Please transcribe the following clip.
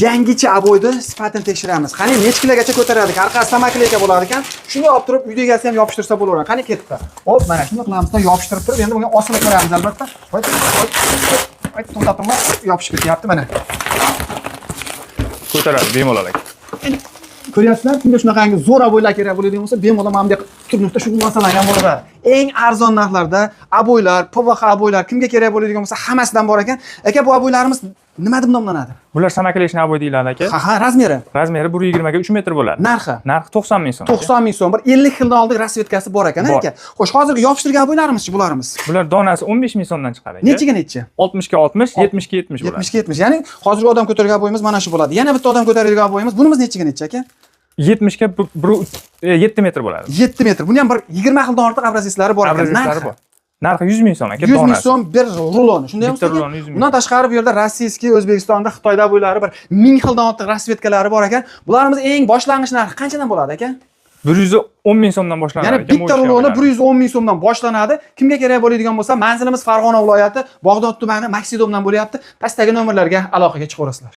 yangicha aboyni sifatini tekshiramiz. Qani necha kilogacha ko'taradi? Orqasi tamakilika bo'ladi ekan. Shuni olib turib uyda egasi ham yopishtirsa bo'laveradi. Qani ketdi. Hop, mana shuni qilamizda yopishtirib turib, endi bunga osilib ko'ramiz albatta. Voy, to'xtab turma, yopishib ketyapti mana. Ko'taradi bemalol aka. Ko'ryapsizlar, kimga shunaqangi zo'r aboylar kerak bo'ladigan bo'lsa, bemalol mana bunday turmushda shu narsalar ham bo'ladi. Eng arzon narxlarda aboylar, PVH aboylar kimga kerak bo'ladigan bo'lsa, hammasidan bor ekan. Aka, bu aboylarimiz nima deb nomlanadi? Bular samakilashni aboy deyiladi aka. Ha, razmeri. Razmeri 120 ga 3 metr bo'ladi. Narxi? Narxi 90 ming so'm. 90 ming so'm. Bir 50 xildan oldin rasvetkasi bor ekan, aka. Xo'sh, hozirgi yopishtirgan aboylarimiz-chi bularimiz? Bular donasi 15 ming so'mdan chiqadi aka. Nechiga nechi? 60 ga 60, 70 ga 70 bo'ladi. 70 ga 70. Ya'ni hozirgi odam ko'targan aboyimiz mana shu bo'ladi. Yana bitta odam ko'taradigan aboyimiz bunimiz nechiga nechi aka? 70 ga 7 metr bo'ladi. 7 metr. Buni ham bir 20 xildan ortiq abrazislari bor ekan. Narxi 100 ming so'm aka. 100 ming so'm bir ruloni. Shunday emas? Bitta ruloni 100 ming. Bundan tashqari bu yerda rossiyskiy, O'zbekistonda, Xitoyda bo'ylari bir 1000 xildan ortiq rasvetkalari bor ekan. Bularimiz eng boshlang'ich narxi qanchadan bo'ladi aka? 110 ming so'mdan boshlanadi. Ya'ni bitta ruloni 110 ming so'mdan boshlanadi. Kimga kerak bo'ladigan bo'lsa, manzilimiz Farg'ona viloyati, Bog'dod tumani, Maksidobdan bo'lyapti. Pastdagi nomerlarga aloqaga chiqaverasizlar.